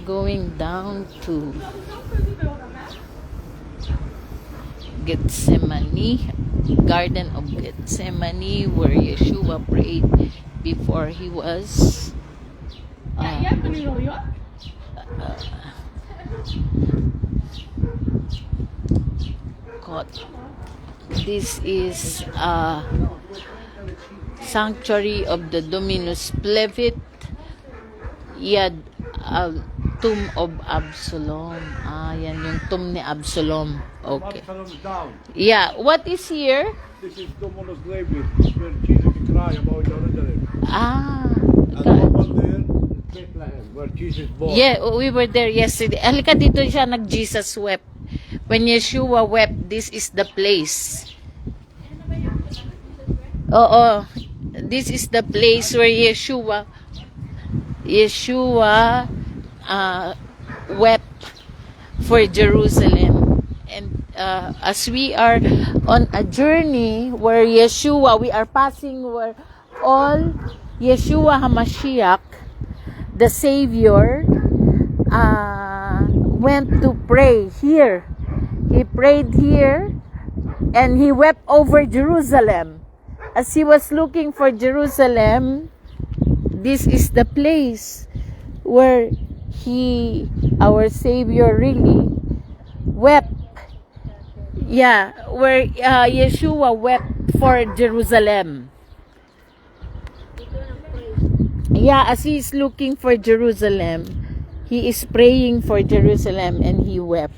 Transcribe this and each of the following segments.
going down to Gethsemane, Garden of Gethsemane, where Yeshua prayed before he was caught. This is sanctuary of the Dominus Plevit, Yad tomb of Absalom. Yan yung tomb ni Absalom. Okay. Yeah, what is here? This is Dominus Plevit, where Jesus cried about Jerusalem. And over there is Bethlehem, where Jesus born. Yeah, we were there yesterday. Halika dito siya, nag-Jesus wept. When Yeshua wept, this is the place. Oo. This is the place where Yeshua wept for Jerusalem. And as we are on a journey where Yeshua, we are passing where all Yeshua HaMashiach, the Savior, went to pray here. He prayed here and he wept over Jerusalem. As he was looking for Jerusalem, this is the place where our Savior really wept. Yeah, where Yeshua wept for Jerusalem. Yeah, as he is looking for Jerusalem, he is praying for Jerusalem and he wept.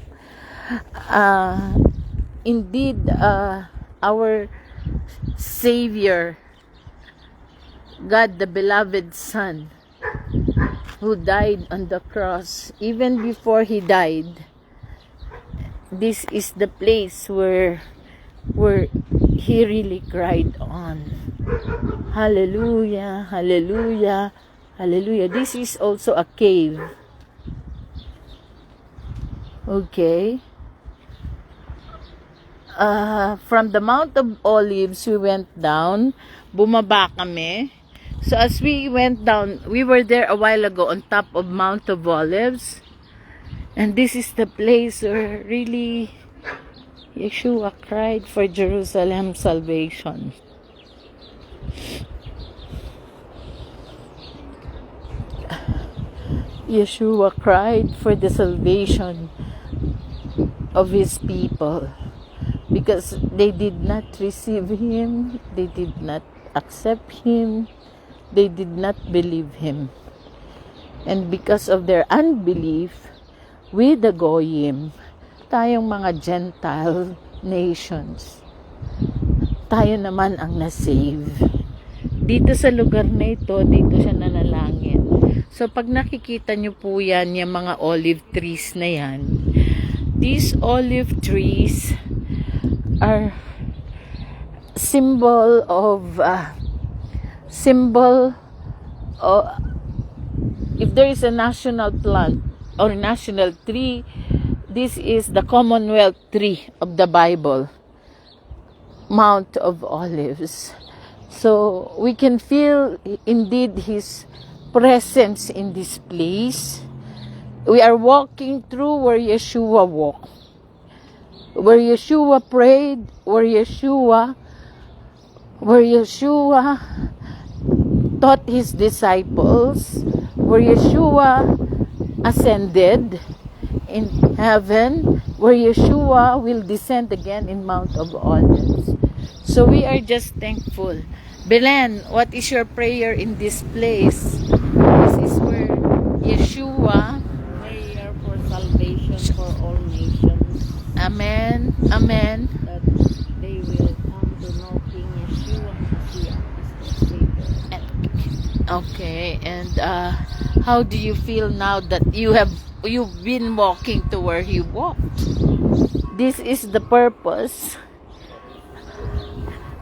Indeed, our Savior, God the beloved Son, who died on the cross, even before he died, this is the place where he really cried on. Hallelujah, hallelujah, hallelujah. This is also a cave. Okay. From the Mount of Olives, we went down. Bumaba kami. So as we went down, we were there a while ago on top of Mount of Olives. And this is the place where really Yeshua cried for Jerusalem's salvation. Yeshua cried for the salvation of his people because they did not receive him, they did not accept him, they did not believe him. And because of their unbelief, we the Goyim, tayong mga Gentile nations, tayo naman ang nasave. Dito sa lugar na ito, dito siya nanalangin. So pag nakikita nyo po yan, yung mga olive trees na yan, these olive trees are symbol of if there is a national plant or national tree, this is the Commonwealth tree of the Bible, Mount of Olives. So we can feel indeed his presence in this place. We are walking through where Yeshua walked, where Yeshua prayed, where Yeshua taught his disciples, where Yeshua ascended in heaven, where Yeshua will descend again in Mount of Olives. So we are just thankful. Belen, what is your prayer in this place? This is where Yeshua, prayer for salvation for all nations. Amen, Amen. That they will come to know King Yeshua Mashiach is their Savior. Okay, and how do you feel now that you've been walking to where he walked? This is the purpose.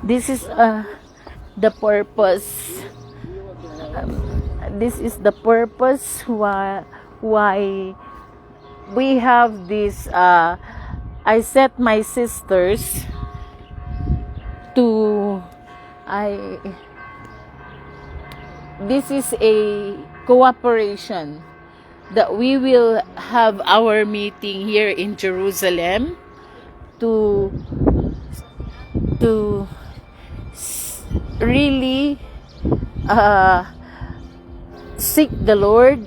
This is the purpose. This is the purpose why we have this. I set my sisters to. This is a cooperation that we will have our meeting here in Jerusalem to really seek the Lord,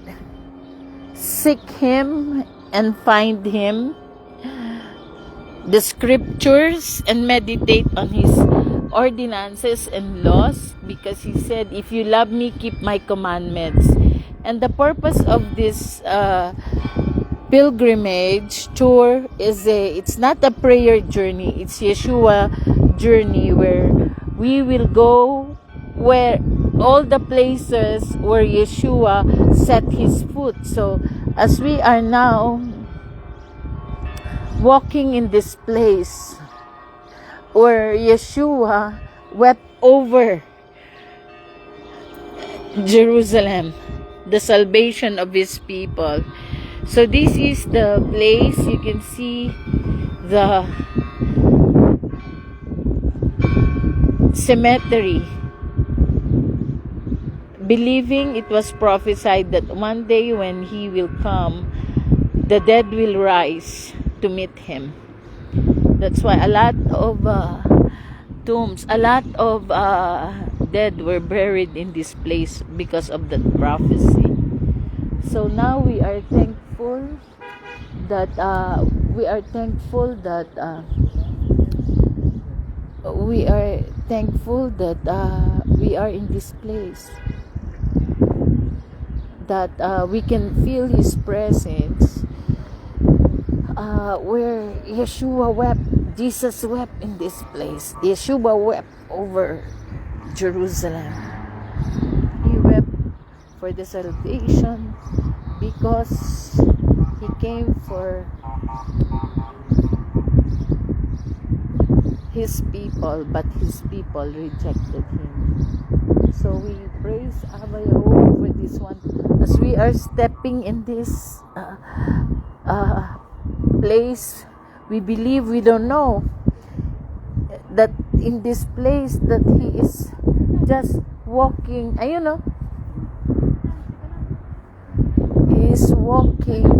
seek Him and find Him, the scriptures, and meditate on His ordinances and laws, because He said, if you love me, keep my commandments. And the purpose of this pilgrimage tour is it's not a prayer journey, it's Yeshua journey, where we will go where all the places where Yeshua set His foot. So as we are now walking in this place where Yeshua wept over Jerusalem, the salvation of His people. So this is the place. You can see the cemetery, believing it was prophesied that one day when He will come, the dead will rise to meet Him. That's why a lot of tombs, a lot of dead were buried in this place because of that prophecy. So now we are thankful that we are thankful that we are in this place, that we can feel His presence, where Yeshua wept. Jesus wept in this place. Yeshua wept over Jerusalem. He wept for the salvation because He came for His people, but His people rejected Him. So we praise Abba Yahweh for this one. As we are stepping in this place, we believe, we don't know, that in this place that He is just walking, you know, He is walking.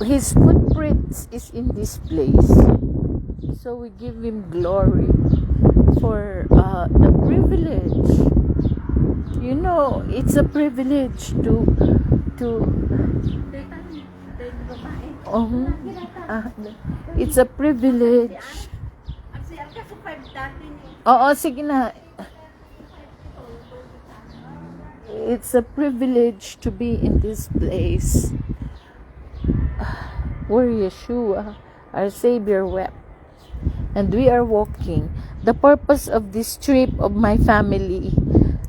His footprints is in this place. So we give Him glory for the privilege. You know, it's a privilege to it's a privilege. Oo, sige na. It's a privilege to be in this place where Yeshua, our Savior, wept. And we are walking. The purpose of this trip of my family,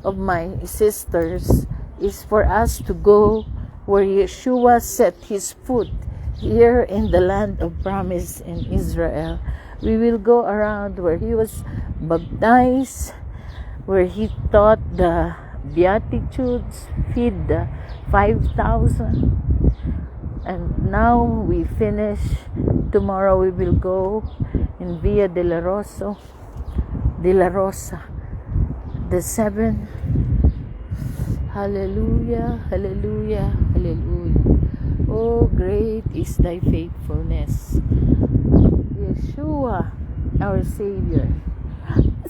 of my sisters, is for us to go where Yeshua set His foot, here in the land of promise in Israel. We will go around where He was baptized, where He taught the Beatitudes, feed the 5,000. And now we finish. Tomorrow we will go in Via de la Rosa, the 7. Hallelujah, hallelujah, hallelujah. Oh, great is Thy faithfulness. Yeshua, our Savior.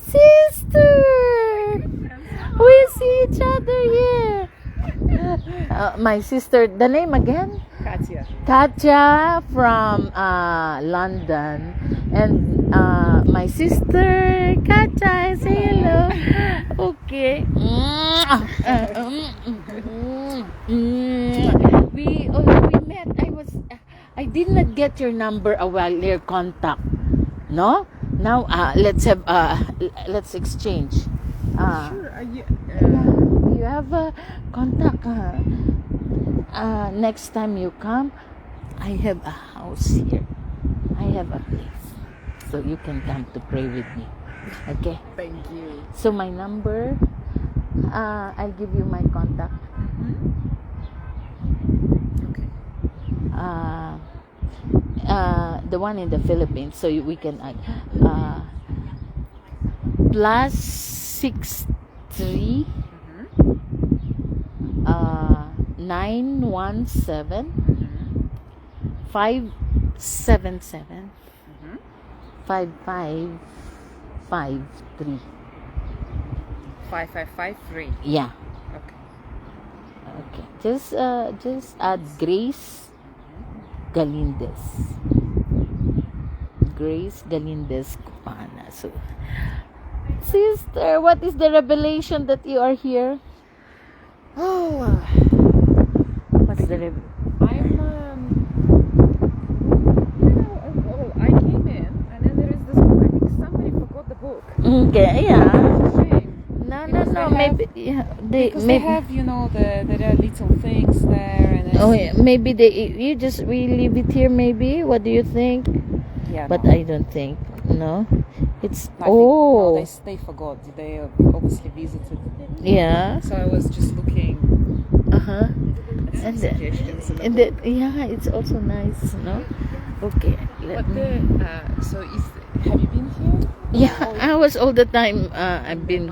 Sister! We see each other here. My sister, the name again? Katya. Katya from London. And my sister, Katya, say hello. Okay. We met. I did not get your number a while, your contact. No? Now let's exchange. Sure. You have a contact. Next time you come, I have a house here. I have a place, so you can come to pray with me. Okay. Thank you. So my number, I'll give you my contact. Okay. The one in the Philippines, so we can add +63 917 Mm-hmm. 577 Mm-hmm. 5553. 5553. Yeah. Okay. Okay. Just add Grace Galindez. Grace Galindez Cupana. So, sister, what is the revelation that you are here? Oh, What's the revelation? I came in, and then there is this book. I think somebody forgot the book. Okay, yeah. Shame. No, Because they have- maybe yeah, Because they maybe, have, there are little things there, and oh yeah, maybe you just we leave it here. Maybe. What do you think? yeah. But no, I don't think. No, it's I think, no, oh they forgot. They obviously visited. yeah. So I was just looking Uh-huh. at some And the- suggestions. And then, yeah, it's also nice, no? Okay, let But me. have you been here? Yeah, I was all the time. I've been